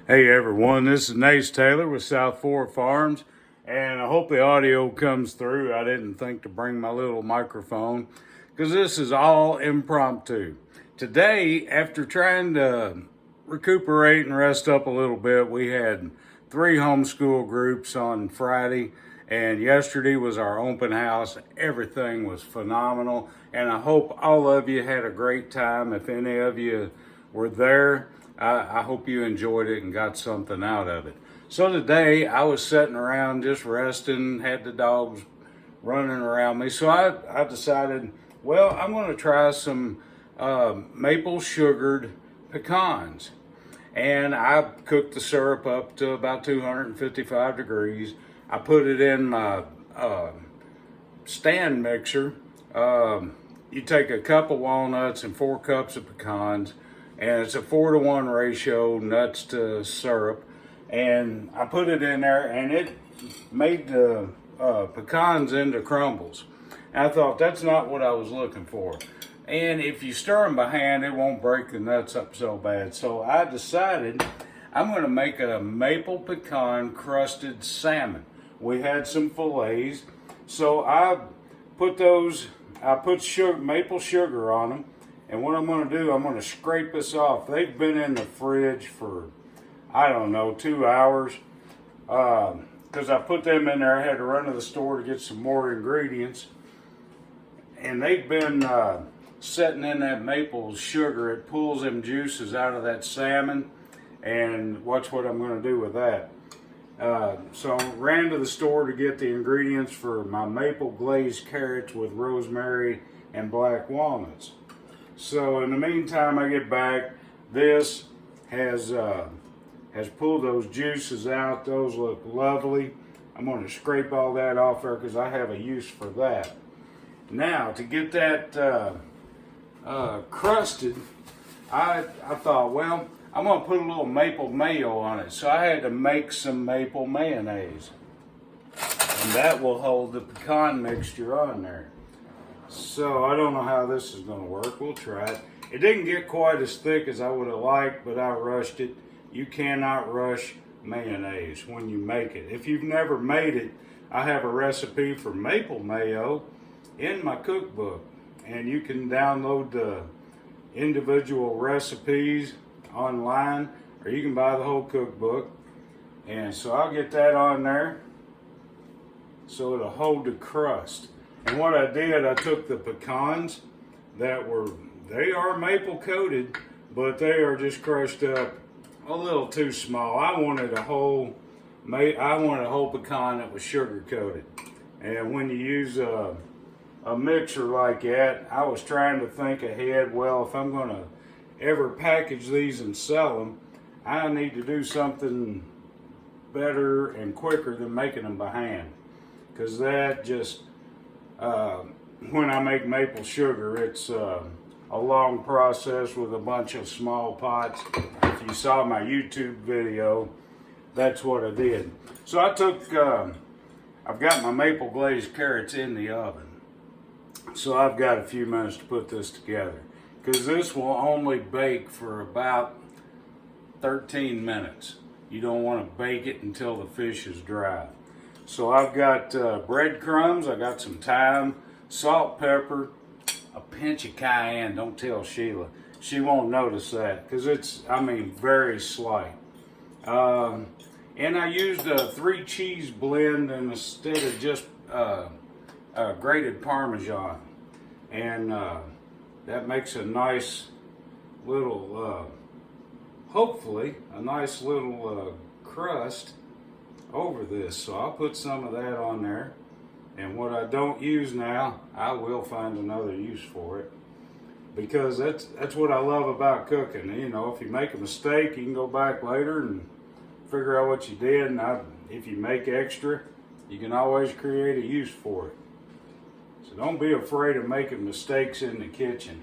Hey everyone, this is Nace Taylor with South Fork Farms, and I hope the audio comes through. I didn't think to bring my little microphone because this is all impromptu. Today, after trying to recuperate and rest up a little bit, we had 3 homeschool groups on Friday, and yesterday was our open house. Everything was phenomenal, and I hope all of you had a great time. If any of you were there, I hope you enjoyed it and got something out of it. So today I was sitting around just resting, had the dogs running around me. So I decided, well, I'm going to try some maple sugared pecans. And I cooked the syrup up to about 255 degrees. I put it in my stand mixer. You take a cup of walnuts and 4 cups of pecans, and it's a 4-to-1 ratio, nuts to syrup. And I put it in there, and it made the pecans into crumbles. And I thought, that's not what I was looking for. And if you stir them by hand, it won't break the nuts up so bad. So I decided I'm going to make a maple pecan crusted salmon. We had some fillets, so I put maple sugar on them. And what I'm going to do, I'm going to scrape this off. They've been in the fridge for, I don't know, 2 hours. Because I put them in there. I had to run to the store to get some more ingredients. And they've been sitting in that maple sugar. It pulls them juices out of that salmon. And watch what I'm going to do with that. So I ran to the store to get the ingredients for my maple glazed carrots with rosemary and black walnuts. So in the meantime, I get back. This has pulled those juices out. Those look lovely. I'm going to scrape all that off there because I have a use for that. Now to get that crusted, I thought, well, I'm going to put a little maple mayo on it. So I had to make some maple mayonnaise, and that will hold the pecan mixture on there. So I don't know how this is going to work. We'll try it. It didn't get quite as thick as I would have liked, but I rushed it. You cannot rush mayonnaise when you make it. If you've never made it, I have a recipe for maple mayo in my cookbook, and you can download the individual recipes online, or you can buy the whole cookbook. And so I'll get that on there so it'll hold the crust. And what I did, I took the pecans they are maple coated, but they are just crushed up a little too small. I wanted a whole pecan that was sugar coated. And when you use a mixer like that, I was trying to think ahead. Well, if I'm going to ever package these and sell them, I need to do something better and quicker than making them by hand. Because that just, when I make maple sugar, it's a long process with a bunch of small pots. If you saw my YouTube video, that's what I did. So I took, I've got my maple glazed carrots in the oven. So I've got a few minutes to put this together, because this will only bake for about 13 minutes. You don't want to bake it until the fish is dry. So I've got breadcrumbs, I got some thyme, salt, pepper, a pinch of cayenne. Don't tell Sheila. She won't notice that because it's, very slight. And I used a 3 cheese blend instead of just grated Parmesan. And that makes a nice little, hopefully, a nice little crust over this. So I'll put some of that on there. And what I don't use now, I will find another use for it. Because that's what I love about cooking. You know, if you make a mistake, you can go back later and figure out what you did. And if you make extra, you can always create a use for it. So don't be afraid of making mistakes in the kitchen.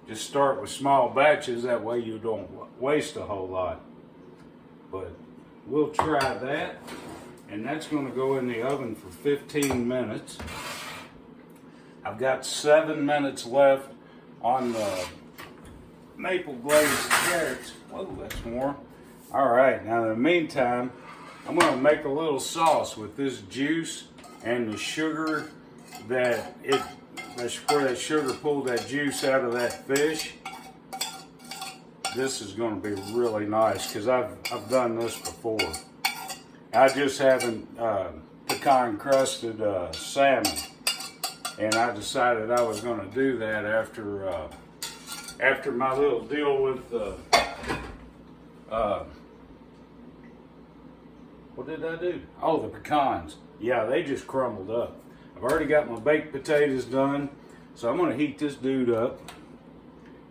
Just start with small batches, that way you don't waste a whole lot. But we'll try that. And that's going to go in the oven for 15 minutes. I've got 7 minutes left on the maple glazed carrots. Whoa, that's more. All right, now in the meantime, I'm gonna make a little sauce with this juice and the sugar that's where that sugar pulled that juice out of that fish. This is gonna be really nice because I've done this before. I just haven't pecan crusted salmon, and I decided I was gonna do that after my little deal with what did I do? Oh, the pecans. Yeah, they just crumbled up. I've already got my baked potatoes done, so I'm gonna heat this dude up.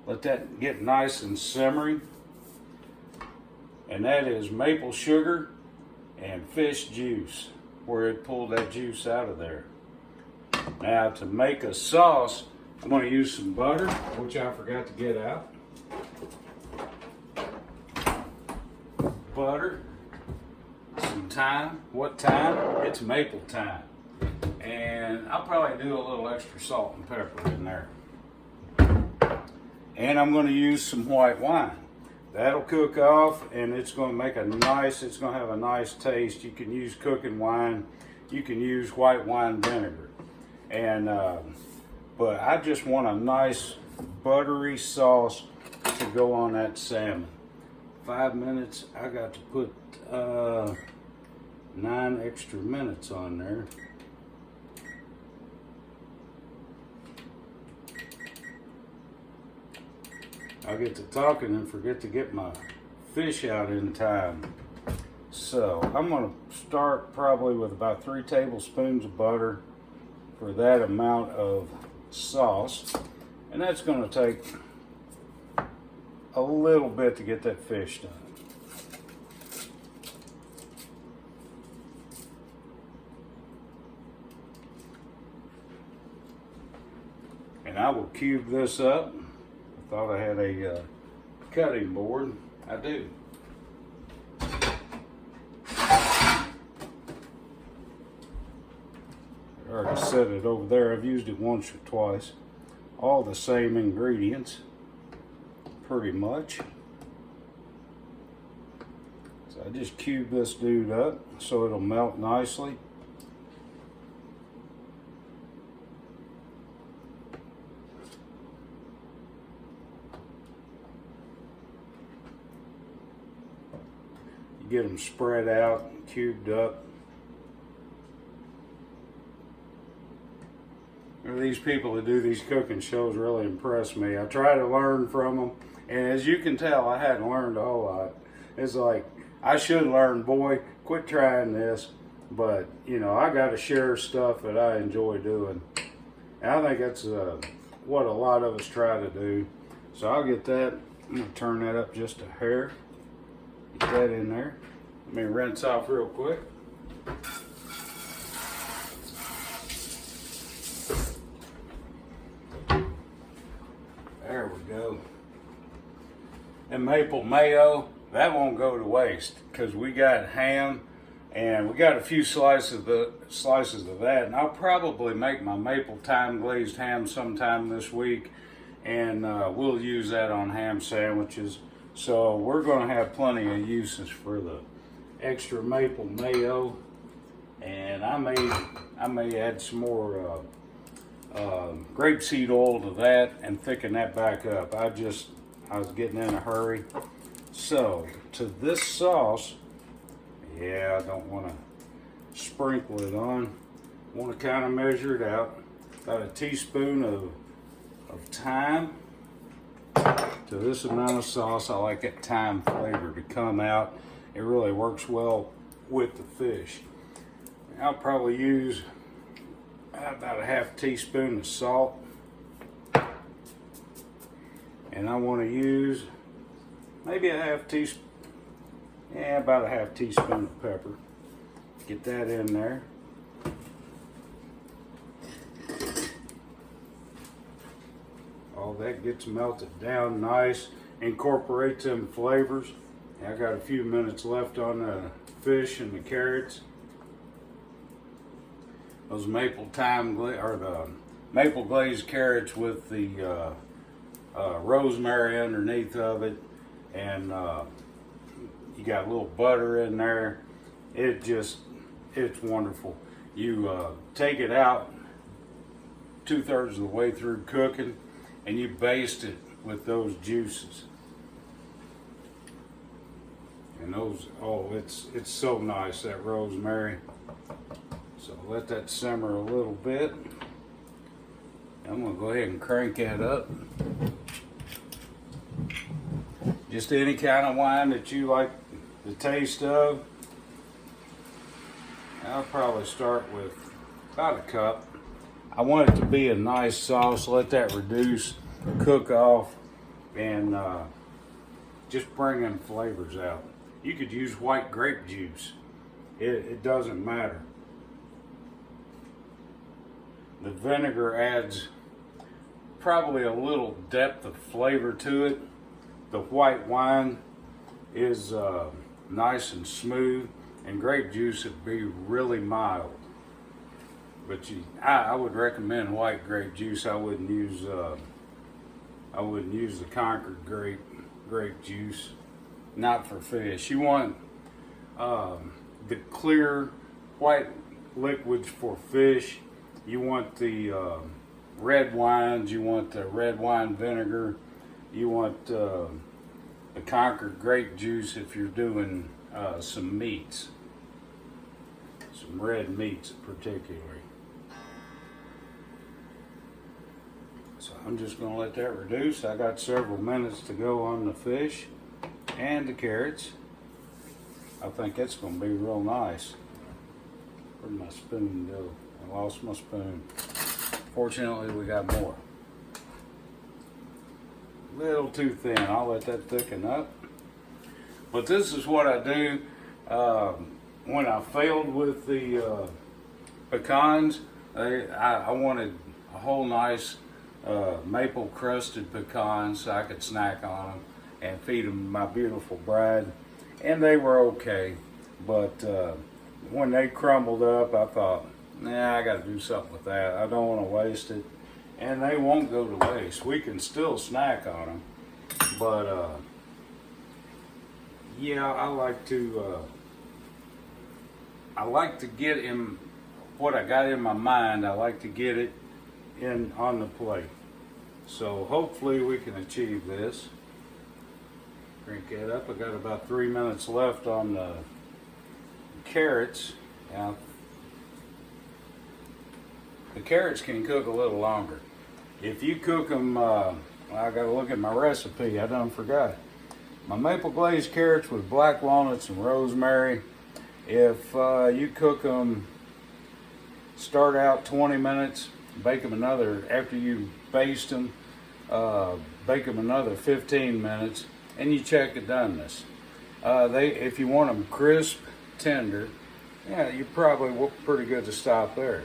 Let that get nice and simmering. And that is maple sugar and fish juice, where it pulled that juice out of there. Now to make a sauce, I'm gonna use some butter, which I forgot to get out. Butter. Some thyme. What thyme? It's maple thyme. And I'll probably do a little extra salt and pepper in there. And I'm going to use some white wine. That'll cook off, and it's going to make it's going to have a nice taste. You can use cooking wine. You can use white wine vinegar. And, but I just want a nice buttery sauce to go on that salmon. 5 minutes, I got to put 9 extra minutes on there. I get to talking and forget to get my fish out in time. So I'm going to start probably with about 3 tablespoons of butter for that amount of sauce. And that's going to take a little bit to get that fish done. And I will cube this up. I thought I had a cutting board. I do. I already set it over there. I've used it once or twice. All the same ingredients, pretty much. So I just cube this dude up so it'll melt nicely. Get them spread out and cubed up. These people that do these cooking shows really impress me. I try to learn from them, and as you can tell, I hadn't learned a whole lot. It's like, I should learn, boy, quit trying this, but you know, I got to share stuff that I enjoy doing. And I think that's what a lot of us try to do. So I'll get that. I'm going to turn that up just a hair. Get that in there. Let me rinse off real quick. There we go. And maple mayo, that won't go to waste because we got ham and we got a few slices of that. And I'll probably make my maple thyme glazed ham sometime this week, and we'll use that on ham sandwiches. So we're going to have plenty of uses for the extra maple mayo, and I may add some more grapeseed oil to that and thicken that back up. I was getting in a hurry. So to this sauce, yeah, I don't want to sprinkle it on. I want to kind of measure it out. About a teaspoon of thyme. To this amount of sauce, I like that thyme flavor to come out. It really works well with the fish. I'll probably use about a half teaspoon of salt. And I want to use maybe a half teaspoon, about a half teaspoon of pepper. Get that in there. All that gets melted down nice. Incorporate them flavors. I got a few minutes left on the fish and the carrots. Those maple the maple glazed carrots with the rosemary underneath of it, and You got a little butter in there. It's wonderful. You take it out 2/3 of the way through cooking, and you baste it with those juices. And those, oh, it's so nice, that rosemary. So let that simmer a little bit. I'm gonna go ahead and crank that up. Just any kind of wine that you like the taste of. I'll probably start with about a cup. I want it to be a nice sauce. Let that reduce, cook off, and just bring them flavors out. You could use white grape juice. It doesn't matter. The vinegar adds probably a little depth of flavor to it. The white wine is nice and smooth, and grape juice would be really mild. But I would recommend white grape juice. I wouldn't use the Concord grape juice. Not for fish. You want the clear white liquids for fish. You want the red wines. You want the red wine vinegar. You want the Concord grape juice if you're doing some meats, some red meats particularly. So I'm just going to let that reduce. I got several minutes to go on the fish and the carrots. I think that's going to be real nice. Where'd my spoon go? I lost my spoon. Fortunately, we got more. A little too thin. I'll let that thicken up. But this is what I do when I failed with the pecans. I wanted a whole nice maple crusted pecan so I could snack on them and feed them to my beautiful bride, and they were okay. But when they crumbled up, I thought, nah, I got to do something with that. I don't want to waste it, and they won't go to waste. We can still snack on them, but yeah, I like to get in what I got in my mind. I like to get it in on the plate. So hopefully we can achieve this. Crank that up. I got about 3 minutes left on the carrots. Now, the carrots can cook a little longer. If you cook them, I got to look at my recipe. I done forgot. My maple glazed carrots with black walnuts and rosemary. If you cook them, start out 20 minutes, bake them another, after you baste them, bake them another 15 minutes, and you check the doneness. If you want them crisp, tender, yeah, you're probably pretty good to stop there.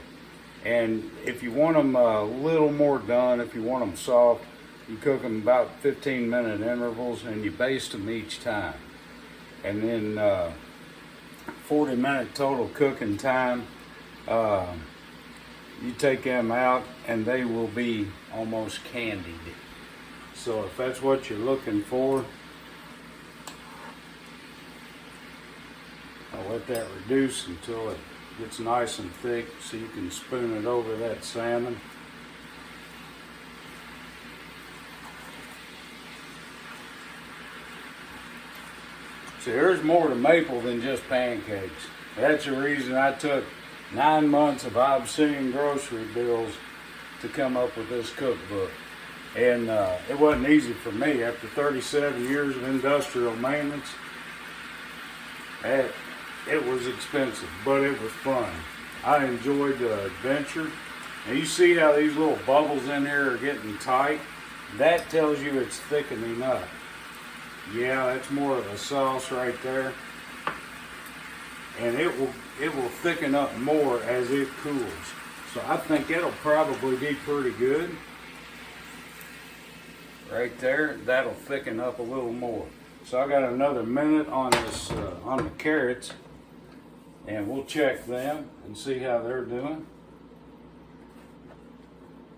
And if you want them a little more done, if you want them soft, you cook them about 15-minute intervals, and you baste them each time. And then 40-minute total cooking time. You take them out, and they will be almost candied. So if that's what you're looking for, I'll let that reduce until it gets nice and thick so you can spoon it over that salmon. See, there's more to maple than just pancakes. That's the reason I took 9 months of obscene grocery bills to come up with this cookbook. And it wasn't easy for me. After 37 years of industrial maintenance, it was expensive, but it was fun. I enjoyed the adventure. And you see how these little bubbles in here are getting tight? That tells you it's thickening up. Yeah, that's more of a sauce right there. And it will thicken up more as it cools. So I think it'll probably be pretty good. Right there, that'll thicken up a little more. So I got another minute on this on the carrots, and we'll check them and see how they're doing.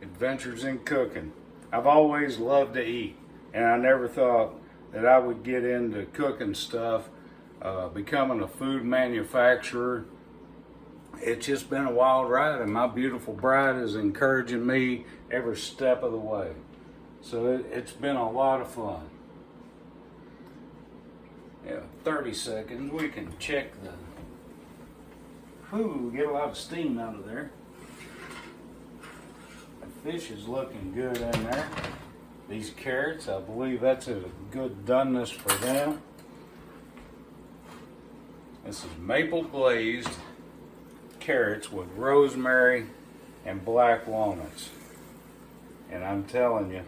Adventures in cooking. I've always loved to eat, and I never thought that I would get into cooking stuff becoming a food manufacturer. It's just been a wild ride, and my beautiful bride is encouraging me every step of the way. So it's been a lot of fun. Yeah, 30 seconds, we can check the, get a lot of steam out of there. The fish is looking good in there. These carrots, I believe that's a good doneness for them. This is maple glazed carrots with rosemary and black walnuts. And I'm telling you,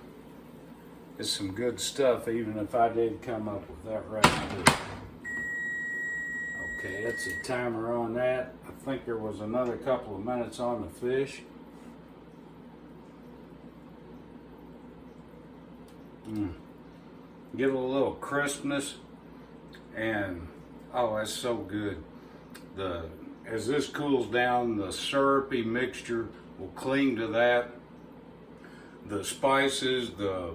it's some good stuff, even if I did come up with that recipe. Okay, that's a timer on that. I think there was another couple of minutes on the fish. Get a little crispness, and oh, that's so good. As this cools down, the syrupy mixture will cling to that. The spices, the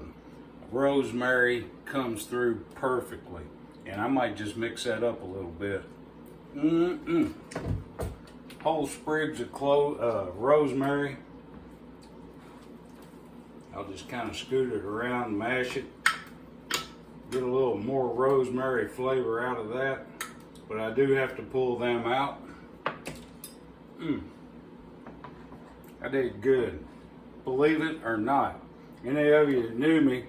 rosemary comes through perfectly, and I might just mix that up a little bit. Whole sprigs of rosemary. I'll just kind of scoot it around, mash it, get a little more rosemary flavor out of that, but I do have to pull them out. I did good, believe it or not. Any of you that knew me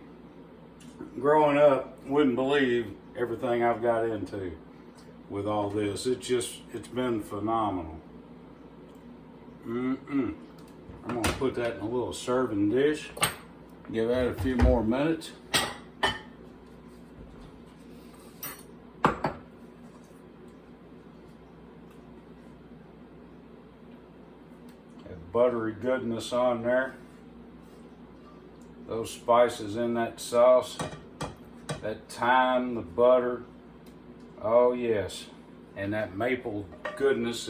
growing up wouldn't believe everything I've got into with all this. It's been phenomenal. I'm gonna put that in a little serving dish. Give that a few more minutes. That buttery goodness on there. Those spices in that sauce. That thyme, the butter. Oh yes. And that maple goodness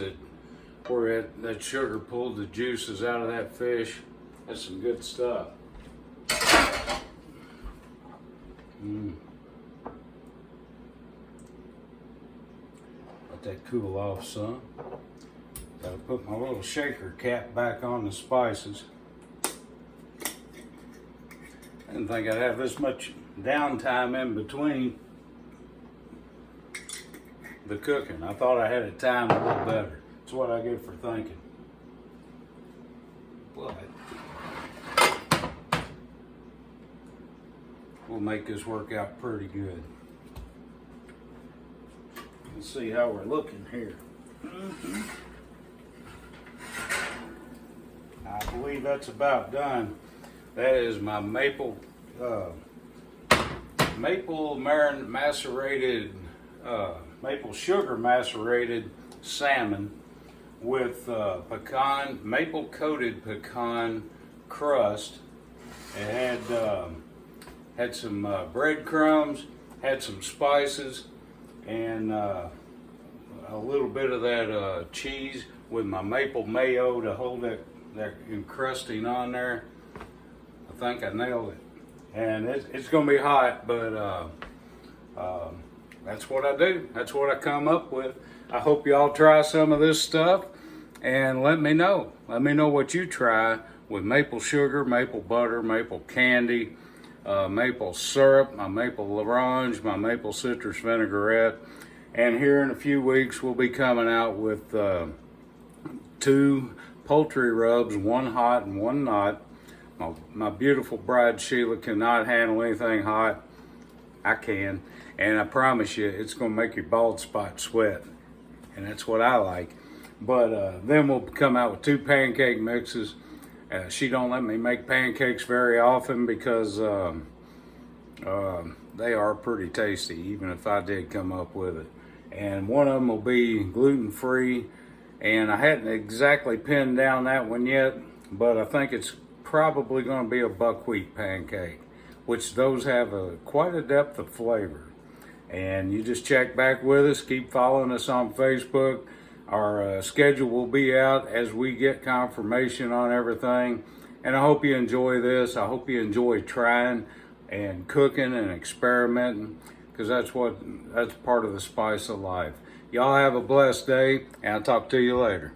where that sugar pulled the juices out of that fish. That's some good stuff. Let that cool off some. Gotta put my little shaker cap back on the spices. I didn't think I'd have this much downtime in between the cooking. I thought I had it timed a little better. That's what I get for thinking. But we'll make this work out pretty good. Let's see how we're looking here. I believe that's about done. That is my maple sugar macerated salmon with maple coated pecan crust. It had some breadcrumbs, had some spices, and a little bit of that cheese with my maple mayo to hold that encrusting on there. I think I nailed it. And it's gonna be hot, but that's what I do. That's what I come up with. I hope y'all try some of this stuff and let me know. Let me know what you try with maple sugar, maple butter, maple candy, maple syrup, my maple l'orange, my maple citrus vinaigrette. And here in a few weeks, we'll be coming out with 2 poultry rubs, one hot and one not. My beautiful bride Sheila cannot handle anything hot. I can, and I promise you, it's gonna make your bald spot sweat, and that's what I like. But then we'll come out with 2 pancake mixes. She don't let me make pancakes very often because they are pretty tasty, even if I did come up with it. And one of them will be gluten-free, and I hadn't exactly pinned down that one yet, but I think it's probably going to be a buckwheat pancake, which those have quite a depth of flavor. And you just check back with us, keep following us on Facebook. Our schedule will be out as we get confirmation on everything. And I hope you enjoy this. I hope you enjoy trying and cooking and experimenting. because that's part of the spice of life. Y'all have a blessed day, and I'll talk to you later.